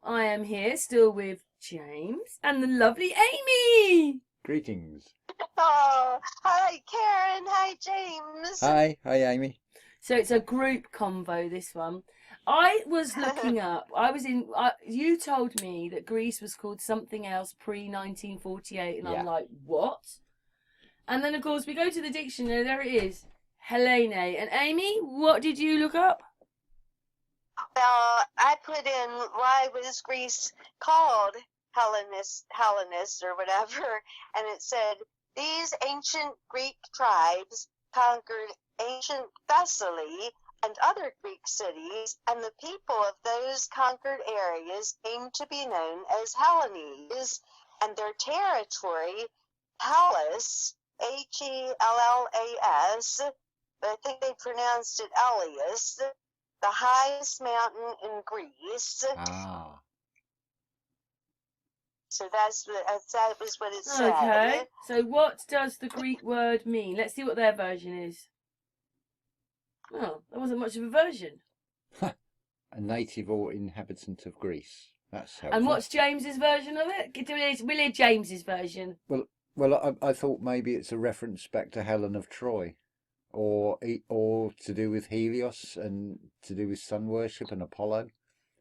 I am here still with James and the lovely Amy. Greetings. Oh, hi Karen, hi James. Hi Amy. So it's a group convo, this one. I was looking up, you told me that Greece was called something else pre-1948, and Yeah. I'm like, what? And then, of course, we go to the dictionary, there it is, Helene. And Amy, what did you look up? Well, I put in why was Greece called Hellenes or whatever, and it said these ancient Greek tribes conquered ancient Thessaly and other Greek cities, and the people of those conquered areas came to be known as Hellenes, and their territory, Hellas, Hellas, but I think they pronounced it Elias, the highest mountain in Greece. Ah. So that was what it said. Okay, so what does the Greek word mean? Let's see what their version is. Oh, there wasn't much of a version. A native or inhabitant of Greece. That's helpful. And what's James's version of it? We'll hear James's version. Well, I thought maybe it's a reference back to Helen of Troy, or to do with Helios and to do with sun worship and Apollo,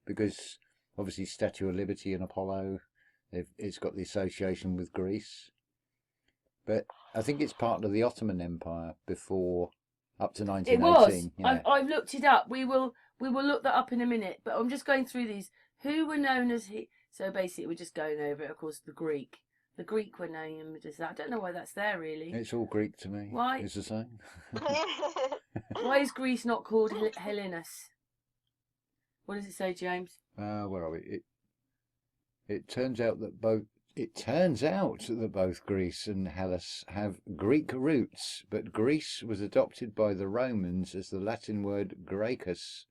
because obviously Statue of Liberty and Apollo, it's got the association with Greece. But I think it's part of the Ottoman Empire before, up to 1918. It was. Yeah. I've looked it up. We will look that up in a minute. But I'm just going through these. Who were known as So basically, we're just going over it. Of course, the Greek. The Greek were known as that. I don't know why that's there really. It's all Greek to me. Why? It's the same. Why is Greece not called Hellenes? What does it say, James? Where are we? It turns out that both Greece and Hellas have Greek roots, but Greece was adopted by the Romans as the Latin word Graecus,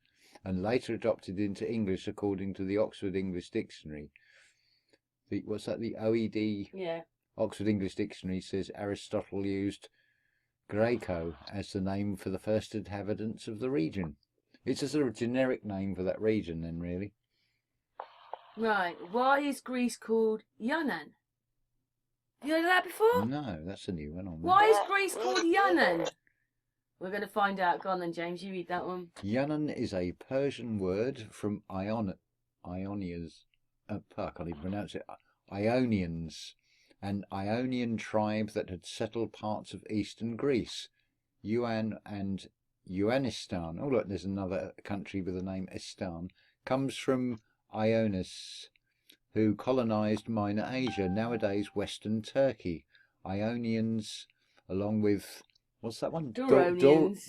and later adopted into English according to the Oxford English Dictionary. What's that? The OED. Yeah. Oxford English Dictionary says Aristotle used Graeco as the name for the first inhabitants of the region. It's a sort of generic name for that region, then, really. Right. Why is Greece called Yunan? Have you heard of that before? No, that's a new one on there. Why is Greece called Yunan? We're going to find out. Go on then, James. You read that one. Yunan is a Persian word from Ionians. I can't even pronounce it. Ionians, an Ionian tribe that had settled parts of eastern Greece. Yuan and Yuanistan. Oh look, there's another country with the name Istan. Comes from Ionis, who colonized Minor Asia, nowadays Western Turkey. Ionians, along with, what's that one? Duronians.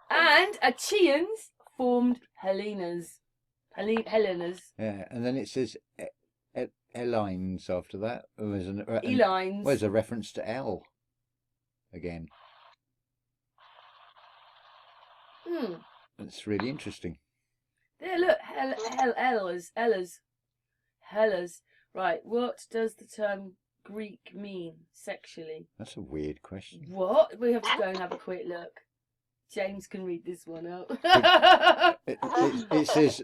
And Achaeans formed Hellenes. Hellenes. Yeah, and then it says Hellenes after that. Hellenes. There's a reference to L again. That's really interesting. There, look, Hellas. Right, what does the term Greek mean sexually? That's a weird question. What? We have to go and have a quick look. James can read this one out. It says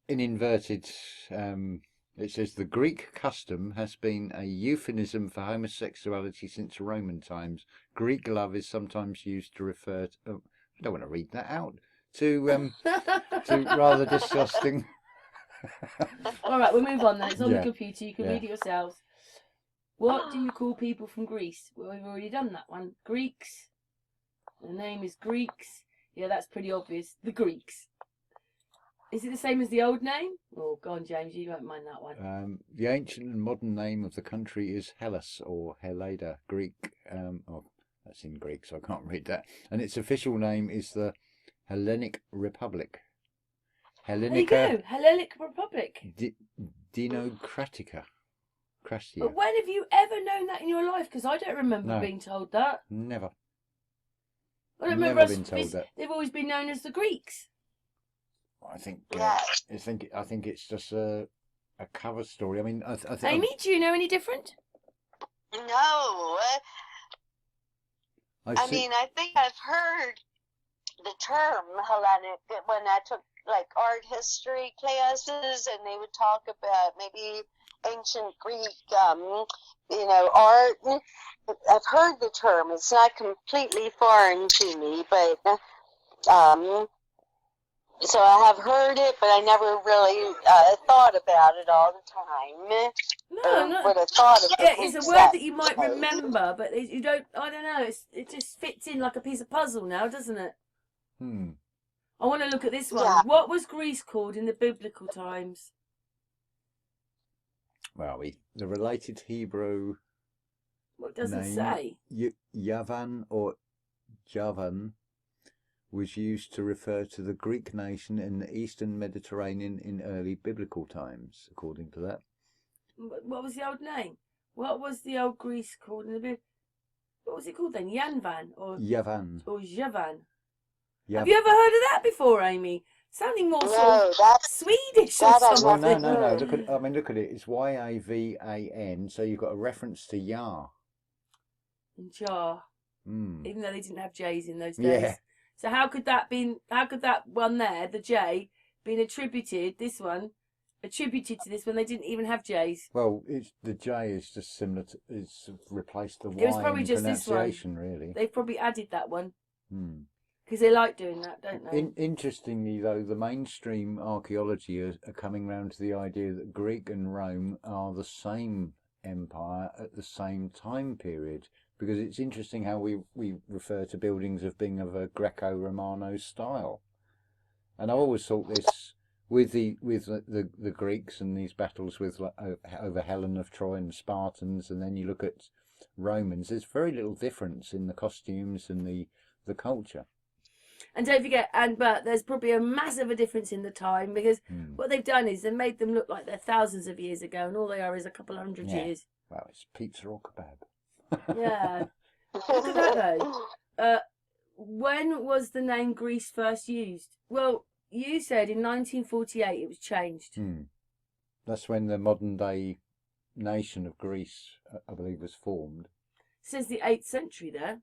in inverted, it says the Greek custom has been a euphemism for homosexuality since Roman times. Greek love is sometimes used to refer to, I don't want to read that out, to rather disgusting. All right, we'll move on then. It's on the computer. You can read it yourselves. What do you call people from Greece? Well, we've already done that one. Greeks. The name is Greeks. Yeah, that's pretty obvious. The Greeks. Is it the same as the old name? Oh, go on, James. You won't mind that one. The ancient and modern name of the country is Hellas or Heleda, Greek. That's in Greek, so I can't read that. And its official name is the Hellenic Republic. There you go. Hellenic Republic. Dinocratica. But when have you ever known that in your life? Because I don't remember being told that. Never. I don't remember been told that. They've always been known as the Greeks. I think it's just a cover story. I mean, Amy, do you know any different? No. I think I've heard the term Hellenic when I took like art history classes, and they would talk about maybe ancient Greek, art. I've heard the term. It's not completely foreign to me, but so I have heard it, but I never really thought about it all the time. No. Would have thought of yeah, it's a word that you might remember, but you don't. I don't know. It just fits in like a piece of puzzle now, doesn't it? I want to look at this one. Yeah. What was Greece called in the biblical times? Well, the related Hebrew. What does it say? Yavan or Javan was used to refer to the Greek nation in the eastern Mediterranean in early biblical times, according to that. What was the old name? What was the old Greece called in the biblical? What was it called then? Yanvan or Yavan or Javan? Have you ever heard of that before, Amy? Sounding more sort of Swedish or something. Well, no. Look at it. It's Yavan. So you've got a reference to Yah. Jar. Even though they didn't have J's in those days. Yeah. So how could that one there, the J, been attributed to this one when they didn't even have J's? Well, the J is just similar to, it's replaced the Y. It was probably in just this one. Really. They've probably added that one. Because they like doing that, don't they? Interestingly, though, the mainstream archaeology are coming round to the idea that Greek and Rome are the same empire at the same time period. Because it's interesting how we refer to buildings of being of a Greco-Romano style. And I always thought this, with the Greeks and these battles with over Helen of Troy and Spartans, and then you look at Romans, there's very little difference in the costumes and the culture. And don't forget, but there's probably a massive difference in the time, because what they've done is they've made them look like they're thousands of years ago, and all they are is a couple hundred years. Well, it's pizza or kebab. Yeah. Look at that though. When was the name Greece first used? Well, you said in 1948 it was changed. That's when the modern day nation of Greece, I believe, was formed. It says the 8th century there.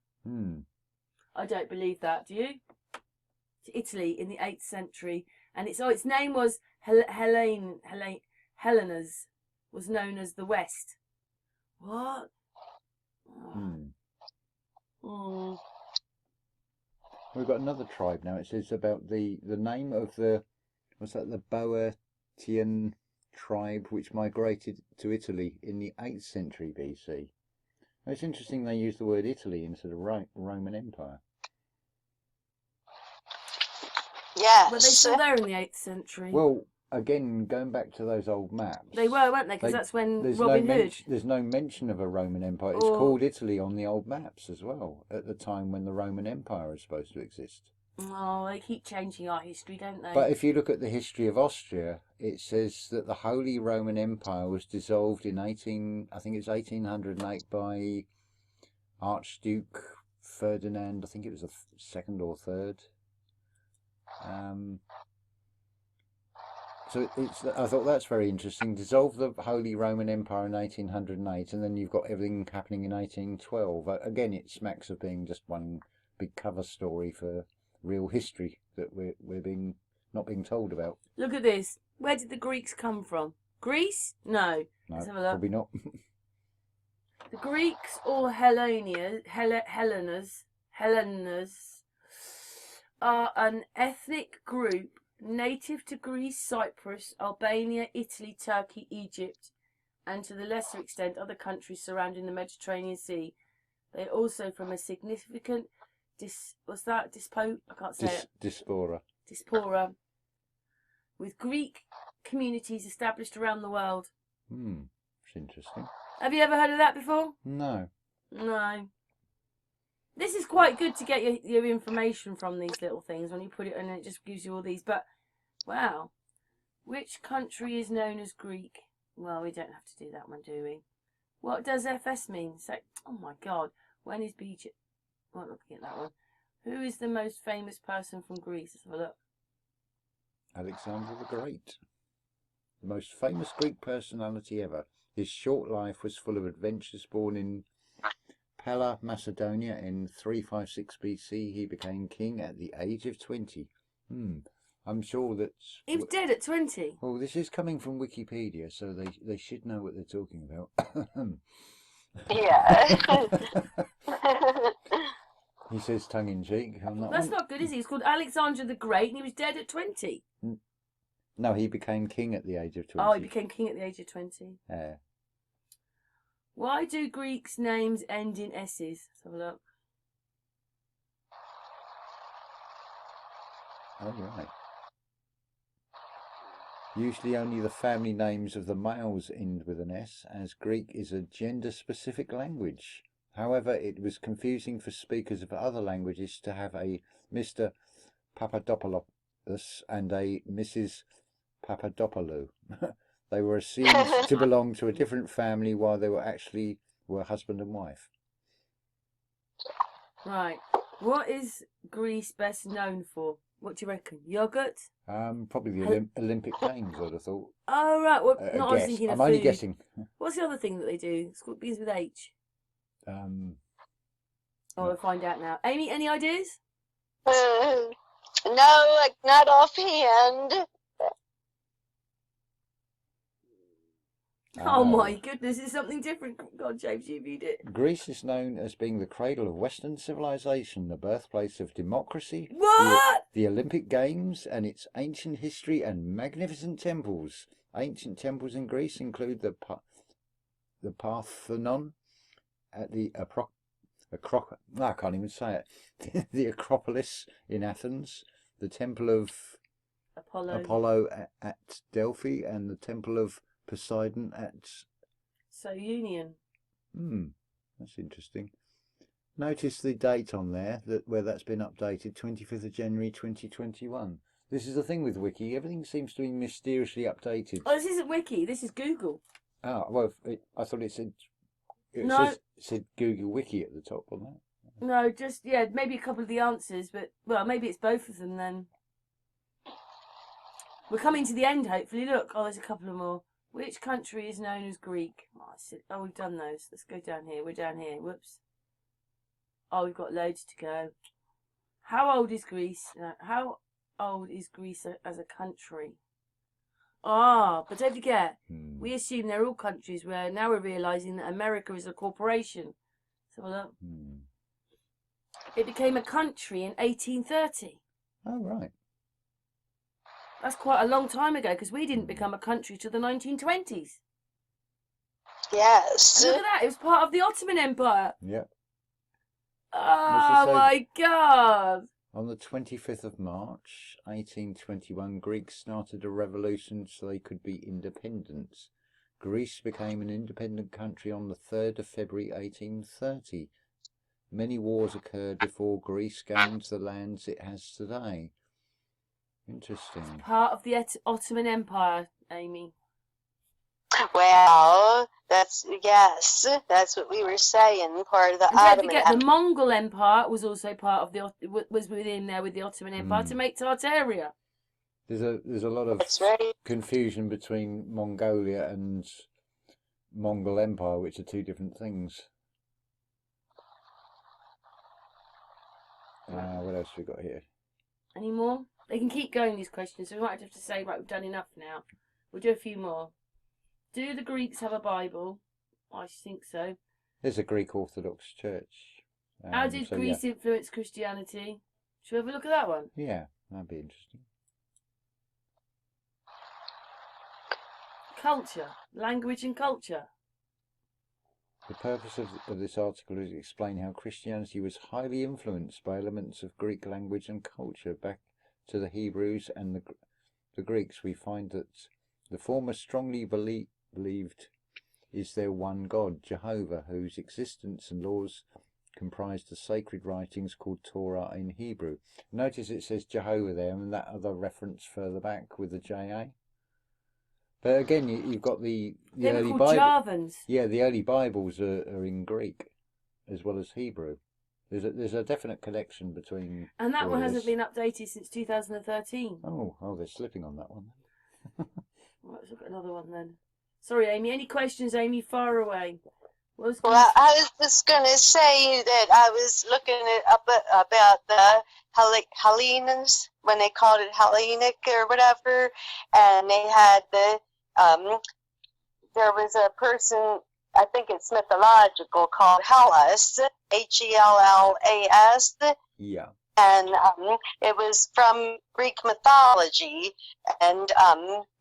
I don't believe that, do you? Italy in the 8th century, and its name was Hellenes, was known as the West. What? We've got another tribe now. It says about the name of the Boeotian tribe which migrated to Italy in the 8th century BC. It's interesting they use the word Italy instead of Roman Empire. Yes. Were they still there in the 8th century? Well, again, going back to those old maps. They were, weren't they? Because that's when Robin Hood. There's no mention of a Roman Empire. It's called Italy on the old maps as well, at the time when the Roman Empire was supposed to exist. Oh, they keep changing our history, don't they? But if you look at the history of Austria, it says that the Holy Roman Empire was dissolved in 1808 by Archduke Ferdinand. I think it was the second or third. So I thought that's very interesting. Dissolve the Holy Roman Empire in 1808, and then you've got everything happening in 1812. Again, it smacks of being just one big cover story for real history that we're not being told about. Look at this. Where did the Greeks come from? Greece? No. No, probably not. The Greeks or Hellenes are an ethnic group native to Greece, Cyprus, Albania, Italy, Turkey, Egypt, and to the lesser extent other countries surrounding the Mediterranean Sea. They are also from a significant diaspora with Greek communities established around the world. It's interesting. Have you ever heard of that before? No. This is quite good to get your information from these little things when you put it in, and it just gives you all these. But, wow. Which country is known as Greek? Well, we don't have to do that one, do we? What does FS mean? So, oh my God. When is BITCHUTE? Well, looking at that one. Who is the most famous person from Greece? Let's have a look. Alexander the Great. The most famous Greek personality ever. His short life was full of adventures. Born in Pella, Macedonia in 356 BC, he became king at the age of 20. I'm sure that He was dead at 20. Well, this is coming from Wikipedia, so they should know what they're talking about. Yeah. He says tongue in cheek on that That's one. not good, is he? He's called Alexander the Great, and he was dead at 20. No, he became king at the age of 20. Oh, he became king at the age of 20. Yeah. Why do Greeks' names end in S's? Let's have a look. Oh, right. Usually only the family names of the males end with an S, as Greek is a gender-specific language. However, it was confusing for speakers of other languages to have a Mr. Papadopoulos and a Mrs. Papadopoulou. They were assumed to belong to a different family while they were husband and wife. Right. What is Greece best known for? What do you reckon? Yogurt? Probably the Olympic Games, I'd have thought. Oh, right. Well, A I was guess. thinking of I'm only food. guessing. What's the other thing that they do? It's called begins with H. No. We'll find out now. Amy, any ideas? No, not offhand. Oh my goodness, it's something different. God, James, you viewed it. Greece is known as being the cradle of Western civilization, the birthplace of democracy, What? the Olympic Games, and its ancient history and magnificent temples. Ancient temples in Greece include the Parthenon at the I can't even say it. The Acropolis in Athens, the Temple of Apollo at Delphi, and the Temple of Poseidon at Union. That's interesting. Notice the date on there where that's been updated, 25th of January 2021. This is the thing with Wiki, everything seems to be mysteriously updated. Oh, this isn't Wiki, this is Google. Oh, well, I thought it said Google Wiki at the top on that. No, just, maybe a couple of the answers, but, well, maybe it's both of them then. We're coming to the end, hopefully. Look, there's a couple of more. Which country is known as Greek? Oh, we've done those. Let's go down here. We're down here. Whoops. Oh, we've got loads to go. How old is Greece? How old is Greece as a country? But don't forget, we assume they're all countries where now we're realising that America is a corporation. So look. It became a country in 1830. Oh, right. That's quite a long time ago, because we didn't become a country till the 1920s. Yes. Look at that, it was part of the Ottoman Empire. Yep. Oh my God. On the 25th of March, 1821, Greeks started a revolution so they could be independent. Greece became an independent country on the 3rd of February 1830. Many wars occurred before Greece gained the lands it has today. Interesting. It's part of the Ottoman Empire, Amy. Well, that's what we were saying. Part of the Ottoman. Don't forget, the Mongol Empire was also part of was within there with the Ottoman Empire to make Tartaria. There's a lot of confusion between Mongolia and Mongol Empire, which are two different things. What else have we got here? Any more? They can keep going, these questions, so we might have to say, right, we've done enough now. We'll do a few more. Do the Greeks have a Bible? I think so. There's a Greek Orthodox Church. How did Greece influence Christianity? Should we have a look at that one? Yeah, that'd be interesting. Culture. Language and culture. The purpose of this article is to explain how Christianity was highly influenced by elements of Greek language and culture. Back to the Hebrews and the Greeks, we find that the former strongly believed is their one God, Jehovah, whose existence and laws comprised the sacred writings called Torah in Hebrew. Notice it says Jehovah there, and that other reference further back with the JA. But again, you've got the early Bible. Javans. Yeah, the early Bibles are in Greek as well as Hebrew. There's a definite connection between. And that one hasn't been updated since 2013. Oh, they're slipping on that one. Right, let's look at another one then. Sorry, Amy. Any questions, Amy? Far away. Well, I was just going to say that I was looking up about the Hellenes. when they called it Hellenic or whatever, and they had there was a person, I think it's mythological, called Hellas, Hellas. Yeah. And it was from Greek mythology, and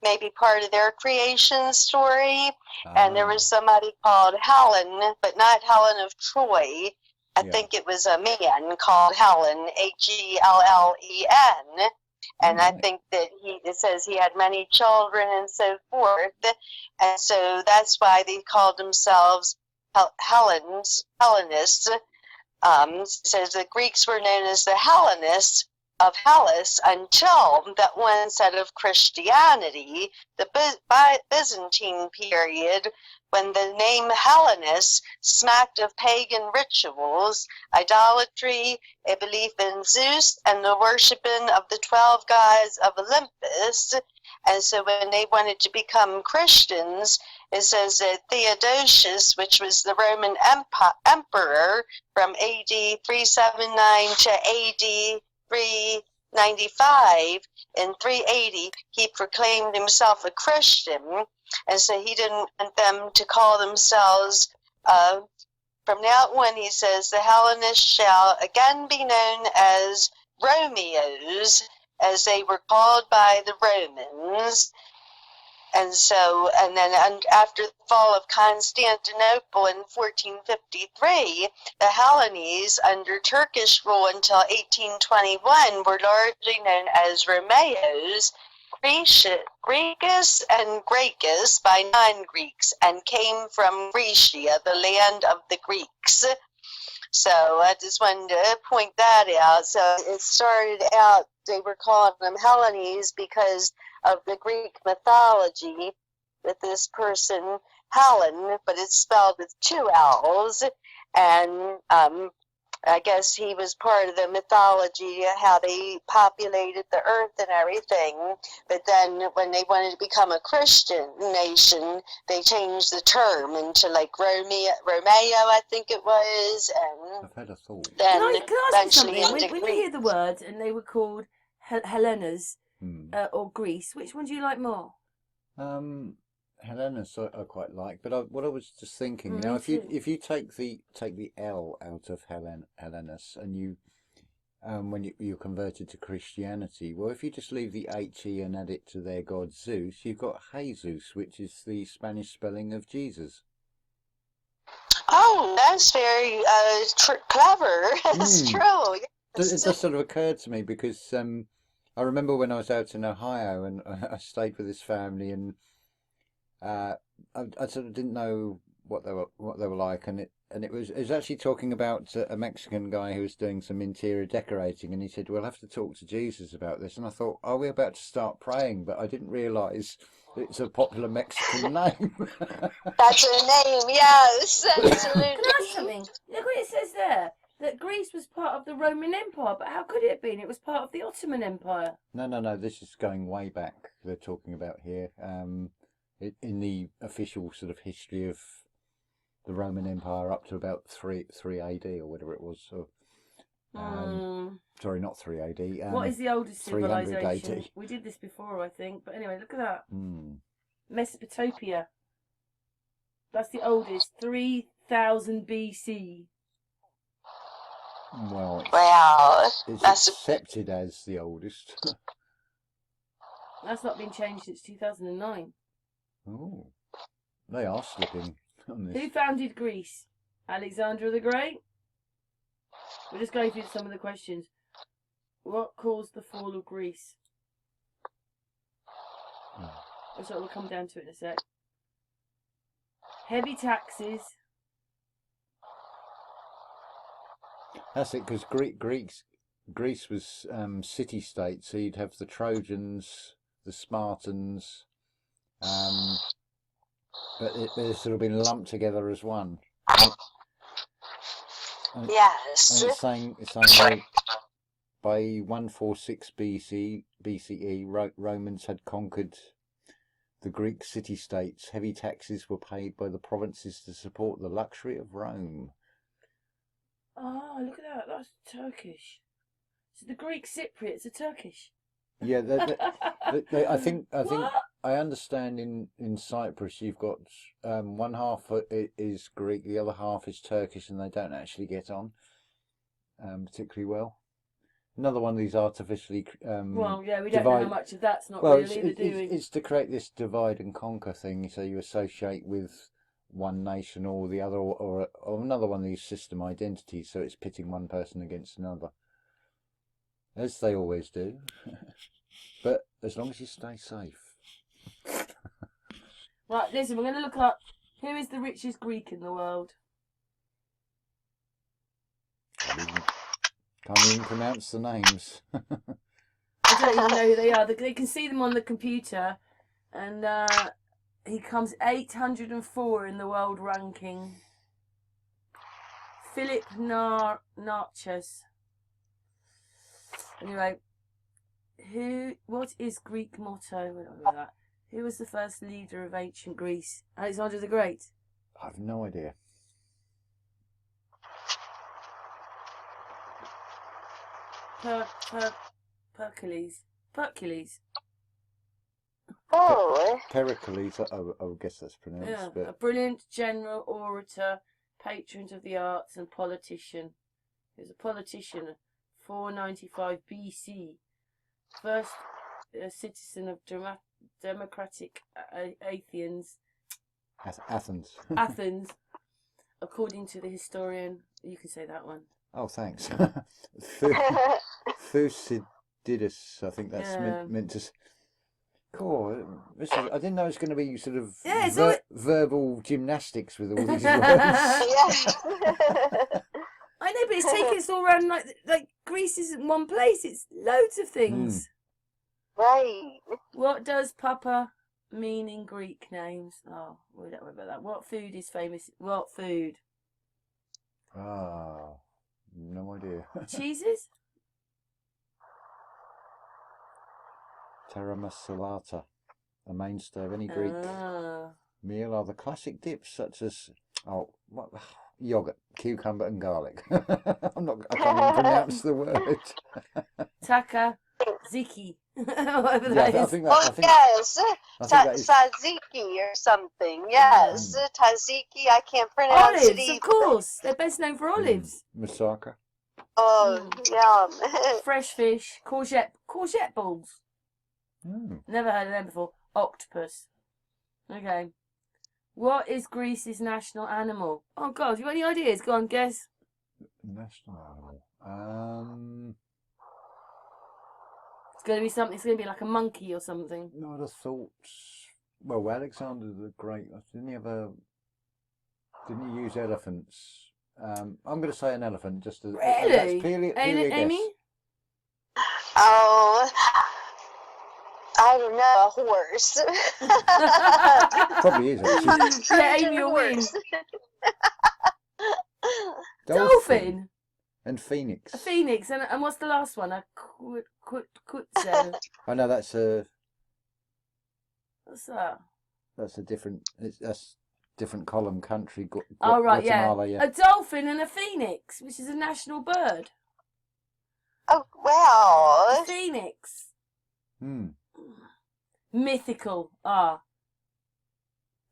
maybe part of their creation story. And there was somebody called Helen, but not Helen of Troy. I think it was a man called Helen, Hellen. And I think that it says he had many children and so forth. And so that's why they called themselves Hellenists. Says the Greeks were known as the Hellenists of Hellas until that one set of Christianity, the Byzantine period, when the name Hellenist smacked of pagan rituals, idolatry, a belief in Zeus, and the worshiping of the 12 gods of Olympus. And so when they wanted to become Christians, it says that Theodosius, which was the Roman emperor from AD 379 to AD 395, in 380, he proclaimed himself a Christian, and so he didn't want them to call themselves, from now on, he says, the Hellenists shall again be known as Romeos, as they were called by the Romans. And so, and then after the fall of Constantinople in 1453, the Hellenes, under Turkish rule until 1821, were largely known as Romeos, Greecus and Graecus by non-Greeks, and came from Grecia, the land of the Greeks. So I just wanted to point that out. So it started out, they were calling them Hellenes because of the Greek mythology with this person, Helen, but it's spelled with 2 L's. And I guess he was part of the mythology, how they populated the earth and everything. But then when they wanted to become a Christian nation, they changed the term into like Romeo, I think it was. And I've had a thought. Can I ask you something? When you hear the words and they were called Hellenes or Greece, which one do you like more? Hellenes I quite like, but what I was just thinking now, if you take the L out of Hellenes and you when you're converted to Christianity, well, if you just leave the HE and add it to their god Zeus, you've got Jesus, which is the Spanish spelling of Jesus. Oh, that's very clever. That's true. Yes. It just sort of occurred to me because I remember when I was out in Ohio and I stayed with this family, and I sort of didn't know what they were like, and it was actually talking about a Mexican guy who was doing some interior decorating, and he said, "We'll have to talk to Jesus about this." And I thought, "Are we about to start praying?" But I didn't realise it's a popular Mexican name. That's a name, yes, absolutely. Can I ask something? Look what it says there. That Greece was part of the Roman Empire, but how could it have been? It was part of the Ottoman Empire. No, this is going way back. They're talking about here. In the official sort of history of the Roman Empire up to about 3 AD or whatever it was. So, sorry, not 3 AD. What is the oldest civilization? AD. We did this before, I think. But anyway, look at that. Mesopotamia. That's the oldest. 3000 BC. Well, it's accepted as the oldest. That's not been changed since 2009. Oh, they are slipping on this. Who founded Greece? Alexander the Great? We're just going through some of the questions. What caused the fall of Greece? So we'll come down to it in a sec. Heavy taxes. That's it, because Greece was city-state, so you'd have the Trojans, the Spartans, but they've sort of been lumped together as one. Yes. And it's saying by 146 BCE, Romans had conquered the Greek city-states. Heavy taxes were paid by the provinces to support the luxury of Rome. Oh, look at that. That's Turkish. So the Greek Cypriots are Turkish. Yeah, I think What? I understand in Cyprus you've got one half is Greek, the other half is Turkish, and they don't actually get on particularly well. Another one of these artificially Well, yeah, we don't know how much of that's not well, real either, do we? it's to create this divide and conquer thing, so you associate with one nation or the other, or another one of these system identities, so it's pitting one person against another, as they always do. But as long as you stay safe. Right, listen, we're going to look up who is the richest Greek in the world. Can't even pronounce the names. I don't even know who they are. They can see them on the computer, and he comes 804 in the world ranking. Philip Narchas. Anyway, what is Greek motto? We're not doing that. Who was the first leader of ancient Greece? Alexander the Great. I have no idea. Pericles. Oh. Pericles, I would guess that's pronounced. Yeah, but... a brilliant general, orator, patron of the arts, and politician. He was a politician, 495 BC. First citizen of democratic Athens. Athens. Athens, according to the historian. You can say that one. Oh, thanks. Thucydides, I think that's meant to... Cool. I didn't know it was going to be sort of verbal gymnastics with all these words. I know, but it's taking us all around like Greece isn't one place. It's loads of things. Right. What does Papa mean in Greek names? Oh, we don't worry about that. What food is famous? What food? Ah, no idea. Cheeses? Terra masalata, a mainstay of any Greek meal, are the classic dips such as yogurt, cucumber, and garlic. I can't even pronounce the word. Taka ziki. Whatever Yeah, that is. Yes, tzatziki or something. Yes, tzatziki. I can't pronounce it either. Of course, they're best known for olives. Moussaka. Oh, yum. Fresh fish, courgette balls. Never heard of them before. Octopus. Okay. What is Greece's national animal? Oh God, you got any ideas? Go on, guess. National animal. It's going to be something. It's going to be like a monkey or something. No, I'd have thought. Well, Alexander the Great. Didn't he use elephants? I'm going to say an elephant. Just as really. That's purely a guess. Amy? Oh. I don't know, a horse. Probably is actually. Yeah, Amy, you'll win. Dolphin. And phoenix. A phoenix, and what's the last one? A quetzal. I know that's a. What's that? That's a different. That's different column country. Right, Guatemala, yeah. A dolphin and a phoenix, which is a national bird. Oh wow. A phoenix. Mythical.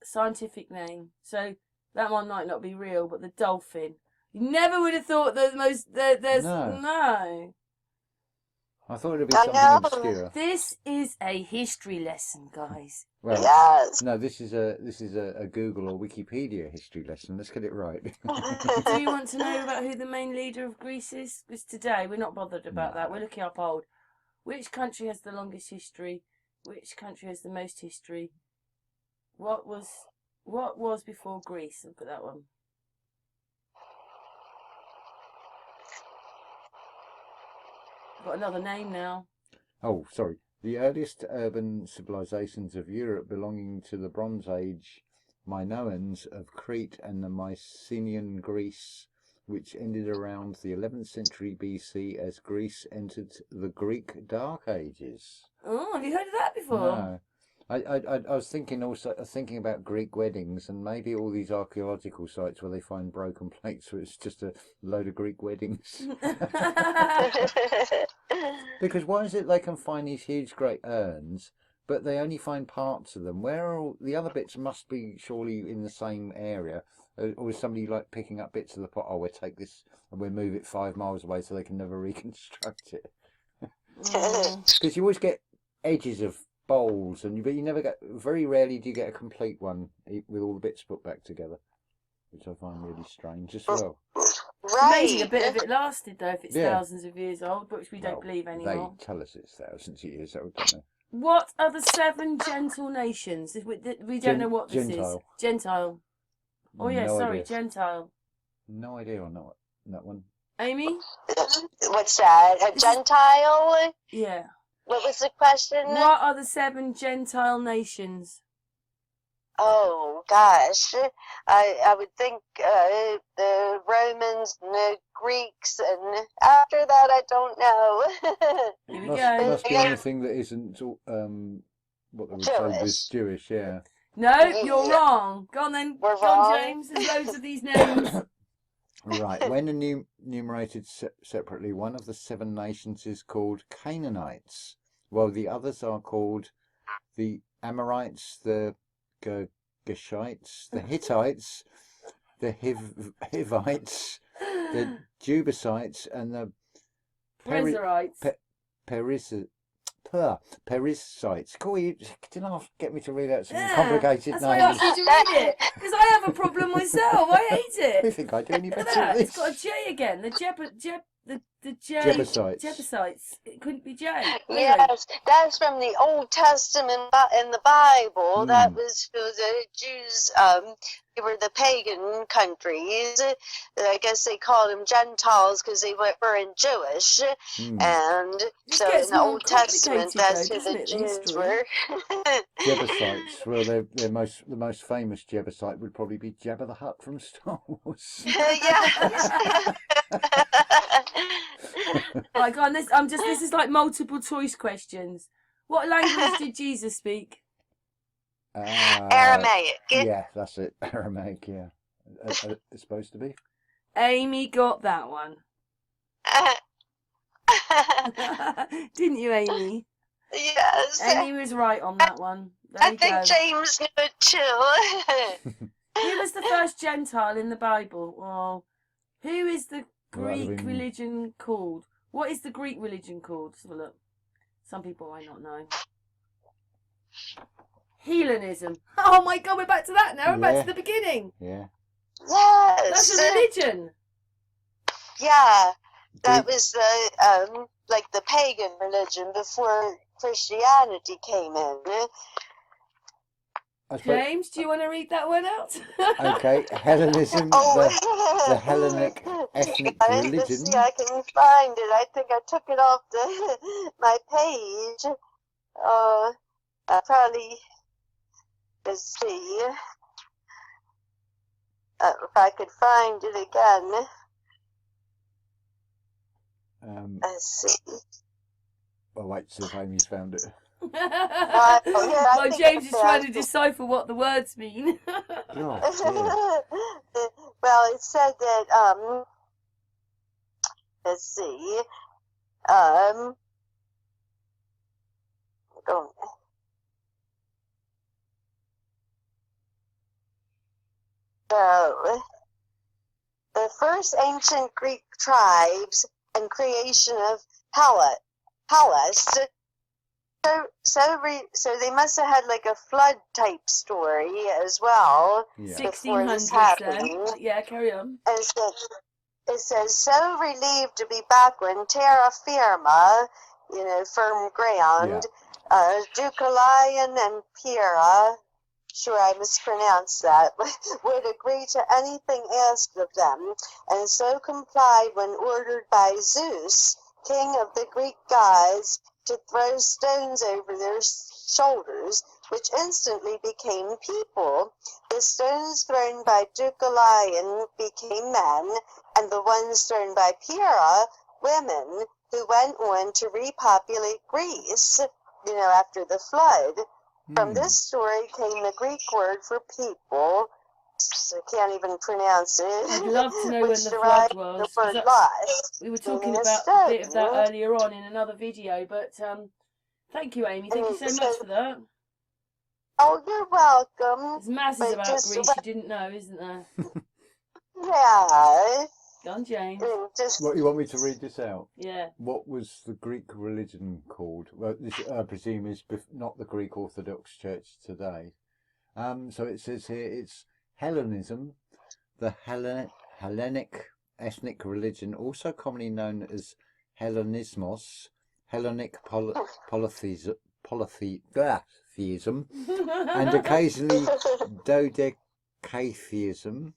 Scientific name. So that one might not be real, but the dolphin. You never would have thought there's no. I thought it'd be something obscure. This is a history lesson, guys. Well, yes. No, this is a Google or Wikipedia history lesson. Let's get it right. Do you want to know about who the main leader of Greece is? Because today we're not bothered about that. We're looking up old. Which country has the longest history? Which country has the most history? What was before Greece? Look at that one. Got another name now. Oh, sorry. The earliest urban civilizations of Europe belonging to the Bronze Age Minoans of Crete and the Mycenaean Greece, which ended around the 11th century BC as Greece entered the Greek Dark Ages. Oh, have you heard of that before? No. I was thinking about Greek weddings and maybe all these archaeological sites where they find broken plates where it's just a load of Greek weddings. Because why is it they can find these huge great urns, but they only find parts of them? Where are all the other bits? Must be surely in the same area. Or is somebody like picking up bits of the pot? Oh, we'll take this and we'll move it 5 miles away so they can never reconstruct it. Because you always get edges of bowls, but you never get. Very rarely do you get a complete one with all the bits put back together, which I find really strange as well. Right. Maybe a bit of it lasted though, if it's thousands of years old, which we don't believe anymore. They tell us it's thousands of years old, don't they? What are the 7 gentle nations? We don't know what this is. Gentile. Oh yeah, sorry, Gentile. No idea on that one. Amy? What's that? A Gentile? Yeah. What was the question? What are the 7 Gentile nations? Oh gosh, I would think the Romans and the Greeks, and after that I don't know. Here we go. Must be anything that isn't what they would say was Jewish, yeah. No, you're wrong. Go on then. We're Go on, wrong. James. There's loads of these names. Right. When enumerated separately, one of the 7 nations is called Canaanites, while the others are called the Amorites, the Geshites, the Hittites, the Hivites, the Jebusites, and the Perizzites. Cool, you didn't get me to read out some complicated names. That's why I asked you to read it, because I have a problem myself. I hate it. You think I do any better at this? It's got a J again. The J. Jebusites. It couldn't be J. Really? Yes, that's from the Old Testament in the Bible. That was for the Jews. They were the pagan countries. I guess they called them Gentiles because they weren't Jewish. And so in the Old Testament, that's who the Jews were. Jebusites. Well, the most famous Jebusite would probably be Jabba the Hutt from Star Wars. Yes. Right, go on. This is like multiple choice questions. What language did Jesus speak? Aramaic. Yeah, that's it. Aramaic. Yeah, it's supposed to be. Amy got that one. Didn't you, Amy? Yes. Amy was right on that one. I think James knew it too. Who was the first Gentile in the Bible? Well, who is the Greek religion called? What is the Greek religion called? Let's have a look. Some people might not know. Hellenism. Oh my God, we're back to that now. We're back to the beginning. Yeah. Yes. That's a religion. Yeah. That was the like the pagan religion before Christianity came in. James, do you want to read that one out? Okay, Hellenism, the Hellenic ethnic religion. See, I can find it. I think I took it off my page. I probably, let's see, if I could find it again. Let's see. Oh, wait, see if Amy's found it. Well, James is trying to decipher what the words mean. Well, it said that, let's see, so, the first ancient Greek tribes and creation of Hellas. So they must have had like a flood type story as well. Yeah. 1600s then. Yeah, carry on. And it says, so relieved to be back when terra firma, firm ground, Deucalion and Pyrrha, sure I mispronounced that, would agree to anything asked of them, and so complied when ordered by Zeus, king of the Greek gods, to throw stones over their shoulders, which instantly became people. The stones thrown by Deucalion became men, and the ones thrown by Pyrrha, women, who went on to repopulate Greece, after the flood. From this story came the Greek word for people. So I can't even pronounce it. I'd love to know when which the derived flood from was. the 'Cause word lost, we were talking meaning a about a stone. bit of that earlier on in another video, but thank you, Amy. Thank you so much for that. Oh, you're welcome. There's masses But about just Greece you didn't know, isn't there? Yeah. Go on, James. What, you want me to read this out? Yeah. What was the Greek religion called? Well, this I presume is not the Greek Orthodox Church today. So it says here it's Hellenism, the Hellenic ethnic religion, also commonly known as Hellenismos, Hellenic polytheism, and occasionally dodecatheism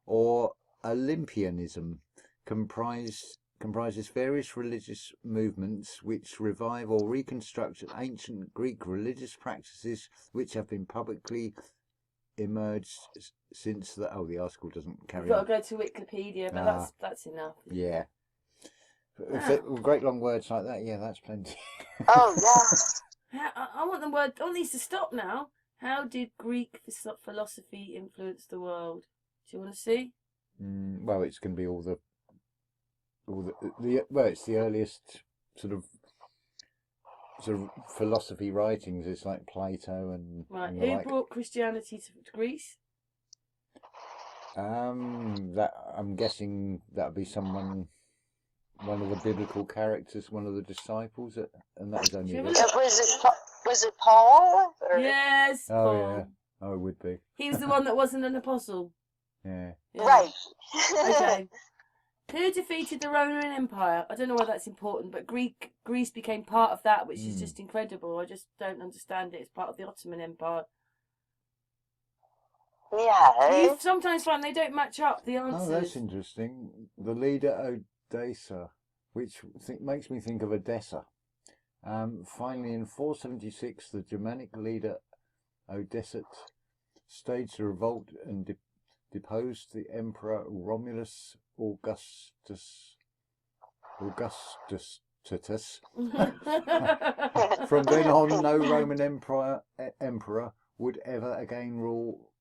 or Olympianism, comprises various religious movements which revive or reconstruct ancient Greek religious practices which have been publicly emerged since the article doesn't carry on. You've got to go to Wikipedia, but that's enough. Yeah. Great long words like that, yeah, that's plenty. Oh, yeah. I want the word. I want these to stop now. How did Greek philosophy influence the world? Do you want to see? Well, it's going to be all the well, it's the earliest sort of philosophy writings. It's like Plato and right. Who brought Christianity to Greece? That I'm guessing that would be one of the biblical characters, one of the disciples, and that is only. Was it Paul? Or? Yes. Oh Paul. yeah. Oh, it would be. He was the one that wasn't an apostle. Yeah. Right. Okay. Who defeated the Roman Empire? I don't know why that's important, but Greece became part of that, which is just incredible. I just don't understand it. It's part of the Ottoman Empire. Yeah. You sometimes find they don't match up the answers. Oh, that's interesting. The leader Odessa, which makes me think of Odessa. Finally, in 476, the Germanic leader Odessa staged a revolt and deposed the Emperor Romulus Augustus. From then on, no Roman emperor would ever again rule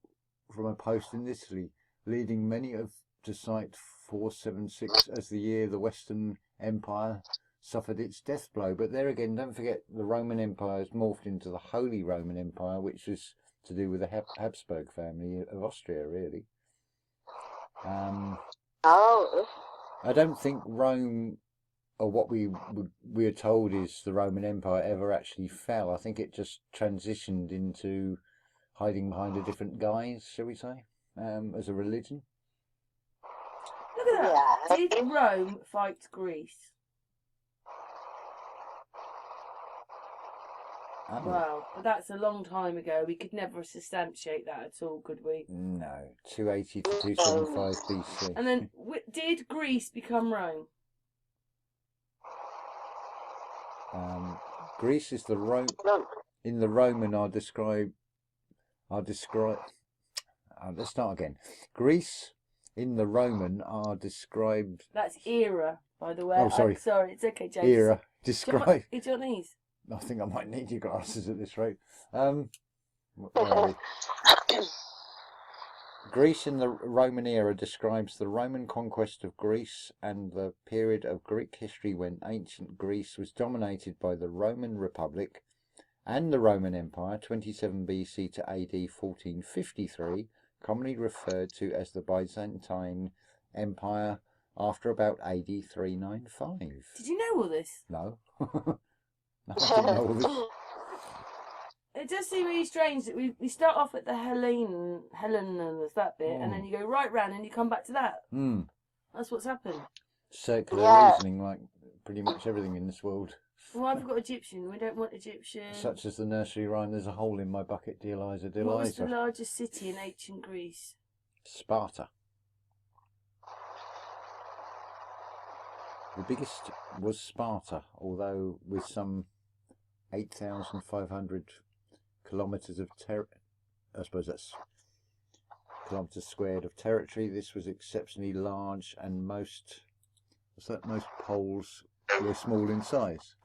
from a post in Italy, leading many to cite 476 as the year the Western Empire suffered its death blow. But there again, don't forget the Roman Empire has morphed into the Holy Roman Empire, which is to do with the Habsburg family of Austria, really. I don't think Rome, or what we are told is the Roman Empire, ever actually fell. I think it just transitioned into hiding behind a different guise, shall we say, as a religion. Look at that. Yeah. Did Rome fight Greece? Wow, but that's a long time ago. We could never substantiate that at all, could we? No, 280 to 275 BC. And then, did Greece become Rome? Greece is in the Roman are described. Let's start again. Greece in the Roman are described. That's era, by the way. Oh, sorry. Sorry, it's okay, James. Era described. It's your knees. I think I might need your glasses at this rate. Where are we? Greece in the Roman era describes the Roman conquest of Greece and the period of Greek history when ancient Greece was dominated by the Roman Republic and the Roman Empire, 27 BC to AD 1453, commonly referred to as the Byzantine Empire after about AD 395. Did you know all this? No. No, I didn't know all this. It does seem really strange that we start off at the Hellenes, that bit, and then you go right round and you come back to that. That's what's happened. Circular reasoning, like pretty much everything in this world. Well, I've got Egyptian. We don't want Egyptian. Such as the nursery rhyme, there's a hole in my bucket, dear Liza, dear What Liza. was the largest city in ancient Greece? Sparta. The biggest was Sparta, although with some 8,500 kilometres of I suppose that's kilometres squared of territory. This was exceptionally large, and most poles were small in size.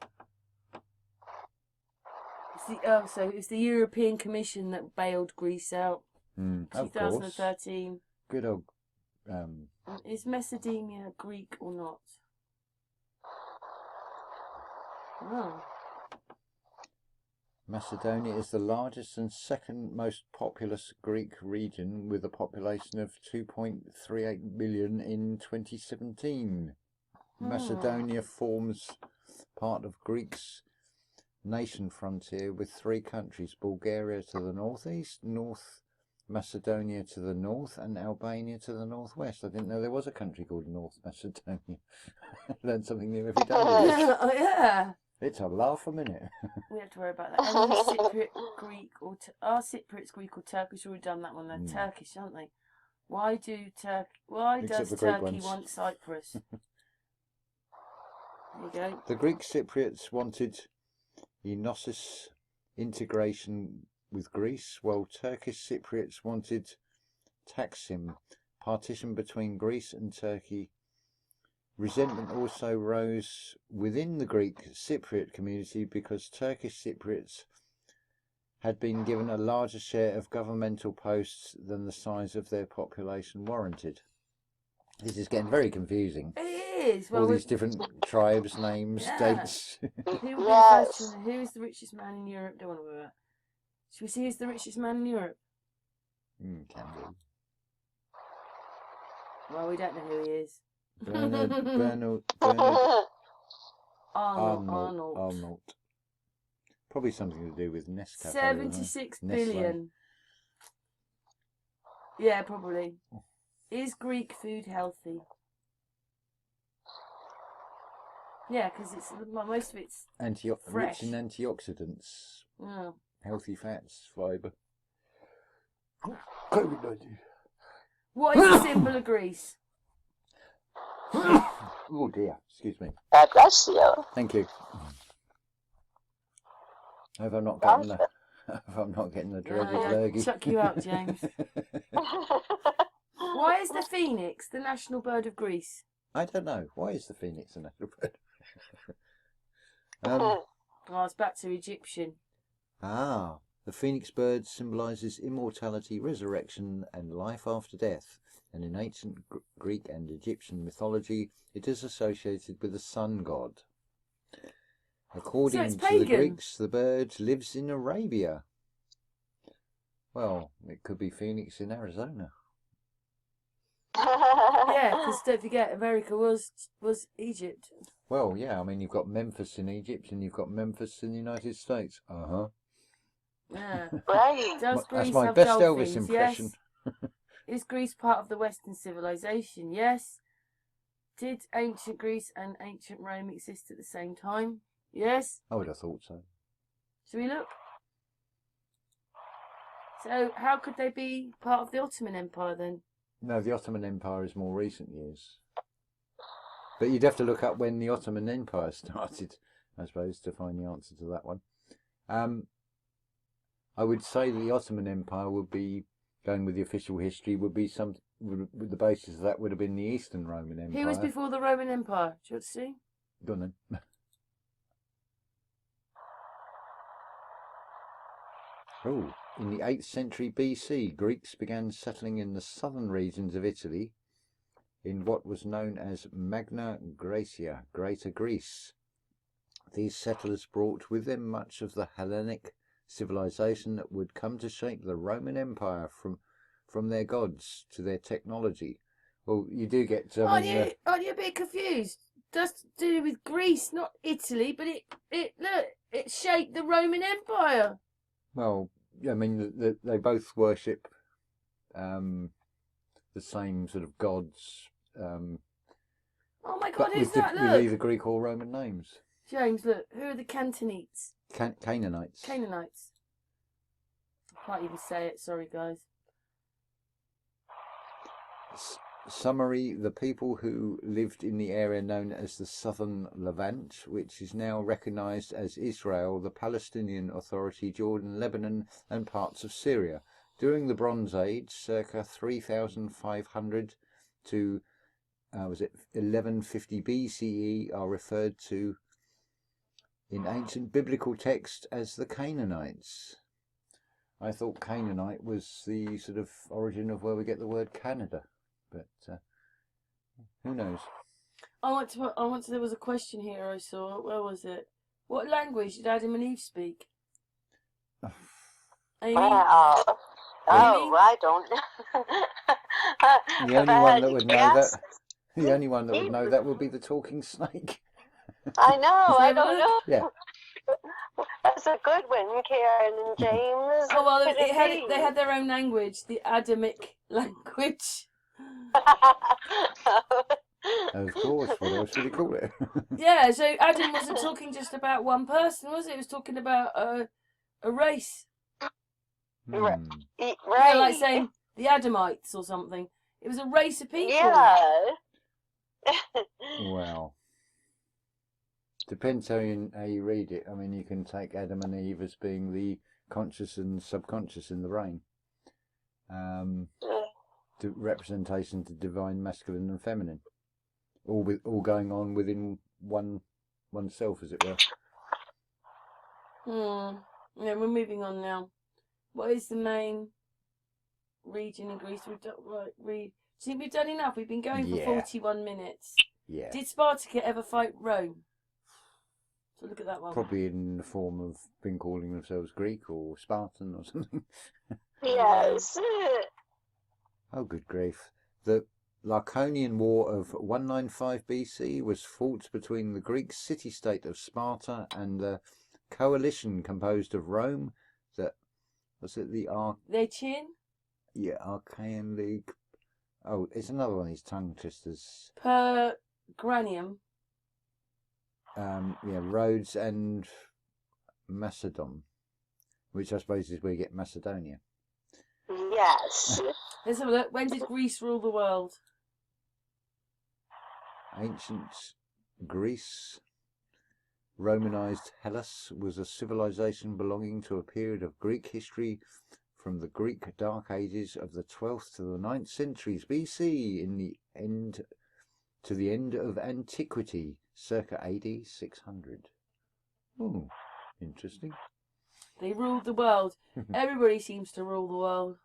So it's the European Commission that bailed Greece out. Of 2013. course. Good old. Is Macedonia Greek or not? Oh. Macedonia is the largest and second most populous Greek region with a population of 2.38 million in 2017. Macedonia forms part of Greece's nation frontier with 3 countries: Bulgaria to the northeast, North Macedonia to the north, and Albania to the northwest. I didn't know there was a country called North Macedonia. Learn something new every day. Oh, yeah. It's a laugh a minute. We have to worry about that. Any Cypriot, Greek, or are Cypriots Greek or Turkish? We've already done that one. They're Turkish, aren't they? Why does Turkey want Cyprus? There you go. The Greek Cypriots wanted Enosis integration with Greece, while Turkish Cypriots wanted Taksim, partition between Greece and Turkey. Resentment also rose within the Greek Cypriot community because Turkish Cypriots had been given a larger share of governmental posts than the size of their population warranted. This is getting very confusing. It is. Well, all these different tribes, names, dates. Who is the richest man in Europe? Don't want to worry about. Should we see who's the richest man in Europe? Can do. Well, we don't know who he is. Bernard Arnold. Probably something to do with Nescafe. 76 billion. Yeah, probably. Is Greek food healthy? Yeah, because it's most of it's rich in antioxidants, healthy fats, fibre. COVID-19. What is the symbol of Greece? Oh dear, excuse me. Bless you. Thank you. If I'm not getting the dreaded lurgy. Chuck you out, James. Why is the phoenix the national bird of Greece? I don't know. Why is the phoenix the national bird? It's back to Egyptian. The phoenix bird symbolises immortality, resurrection, and life after death. And in ancient Greek and Egyptian mythology, it is associated with the sun god. According to the Greeks, the bird lives in Arabia. Well, it could be Phoenix in Arizona. Yeah, because don't forget, America was Egypt. Well, yeah, I mean, you've got Memphis in Egypt and you've got Memphis in the United States. Yeah. Right. Does Greece That's my have best dolphins? Elvis impression. Yes. Is Greece part of the Western civilization? Yes. Did ancient Greece and ancient Rome exist at the same time? Yes. I would have thought so. Shall we look? So, how could they be part of the Ottoman Empire then? No, the Ottoman Empire is more recent years. But you'd have to look up when the Ottoman Empire started, I suppose, to find the answer to that one. I would say that the Ottoman Empire would be, going with the official history, would be with the basis of that would have been the Eastern Roman Empire. Who was before the Roman Empire? Do you want to see? Go on then. Oh, in the 8th century BC, Greeks began settling in the southern regions of Italy in what was known as Magna Graecia, Greater Greece. These settlers brought with them much of the Hellenic civilization that would come to shape the Roman Empire, from their gods to their technology. Well, you do get... Aren't you a bit confused? That's to do with Greece, not Italy, but it shaped the Roman Empire. Well, I mean, they both worship the same sort of gods. Oh my God, who's that? With either Greek or Roman names. James, look, who are the Canaanites? Canaanites. Canaanites. I can't even say it, sorry guys. Summary: the people who lived in the area known as the Southern Levant, which is now recognised as Israel, the Palestinian Authority, Jordan, Lebanon and parts of Syria. During the Bronze Age, circa 3,500 to 1150 BCE, are referred to in ancient biblical text as the Canaanites. I thought Canaanite was the sort of origin of where we get the word Canada, but who knows? There was a question here I saw. Where was it? What language did Adam and Eve speak? Amy? Oh, I don't know. The only one that would know that. The only one that would know that would be the talking snake. I know. I don't know. Yeah. That's a good one, Karen and James. Oh well, they had their own language, the Adamic language. Of course, what else would you call it? Yeah, so Adam wasn't talking just about one person, was it? It was talking about a race. Right. Yeah, like saying the Adamites or something. It was a race of people. Yeah. Well, depends how you read it. I mean, you can take Adam and Eve as being the conscious and subconscious in the brain. To representation to divine masculine and feminine. All going on within oneself, as it were. Yeah, we're moving on now. What is the main region in Greece? Do you think we've done enough? We've been going for 41 minutes. Yeah. Did Spartacus ever fight Rome? So look at that one. Probably in the form of been calling themselves Greek or Spartan or something. Yes. Oh, good grief. The Laconian War of 195 BC was fought between the Greek city-state of Sparta and the coalition composed of Rome, Dacian? Yeah, Archaean League. Oh, it's another one of these tongue twisters. Granium. Rhodes and Macedon, which I suppose is where you get Macedonia. Yes. Let's have a look. When did Greece rule the world? Ancient Greece, Romanized Hellas, was a civilization belonging to a period of Greek history from the Greek Dark Ages of the 12th to the 9th centuries BC to the end of antiquity, circa AD 600. Oh, interesting. They ruled the world. Everybody seems to rule the world.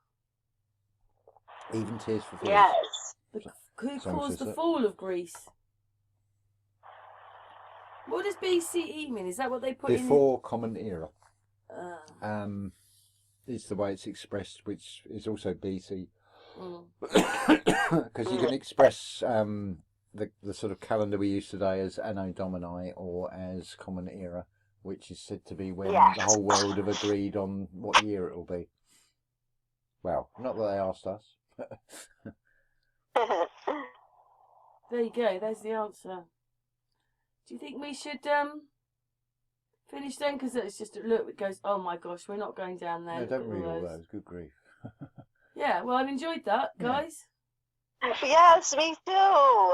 Even Tears for Fears. Yes. Who caused the fall of Greece? What does BCE mean? Is that what they put in? Before Common Era. It's the way it's expressed, which is also BC. Because you can express the sort of calendar we use today as Anno Domini or as Common Era, which is said to be when the whole world have agreed on what year it will be. Well, not that they asked us. There you go. There's the answer. Do you think we should finish then? Because it's just look. It goes. Oh my gosh, we're not going down there. No, don't read all those. Good grief. Yeah. Well, I've enjoyed that, guys. Yes, me too.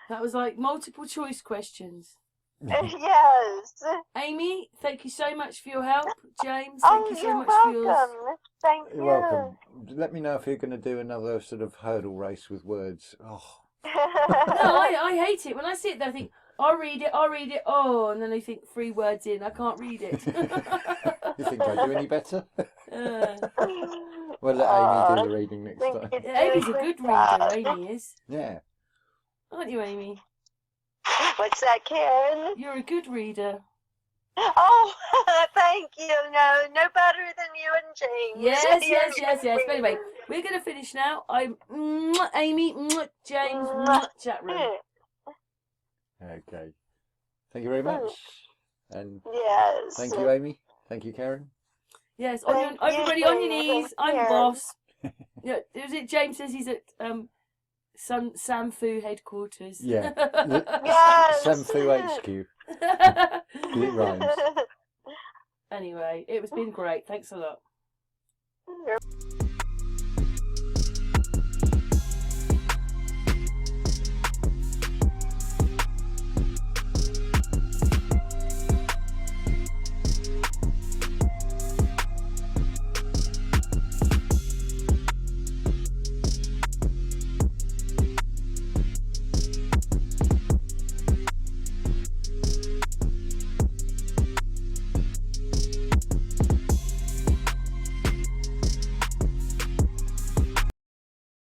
That was like multiple choice questions. Yes. Amy, thank you so much for your help. James, Oh, thank you so you're much for yours. welcome. Thank you. You're welcome. Let me know if you're going to do another sort of hurdle race with words. Oh. No, I hate it. When I see it there, I think, I'll read it. Oh, and then I think 3 words in, I can't read it. You think I do any better? Well, let Amy do the reading next time. Yeah, Amy's a good reader, Amy is. Yeah. Aren't you, Amy? What's that, Karen? You're a good reader. Oh, thank you. No better than you and James. Yes. But anyway, we're going to finish now. I'm Amy, James, chat room. Okay. Thank you very much. And yes. Thank you, Amy. Thank you, Karen. Yes, everybody on your knees. I'm the boss. Yeah, is it James says he's at SAMFU headquarters. Yeah. Yes. SAMFU HQ. It rhymes. Anyway, it's been great. Thanks a lot.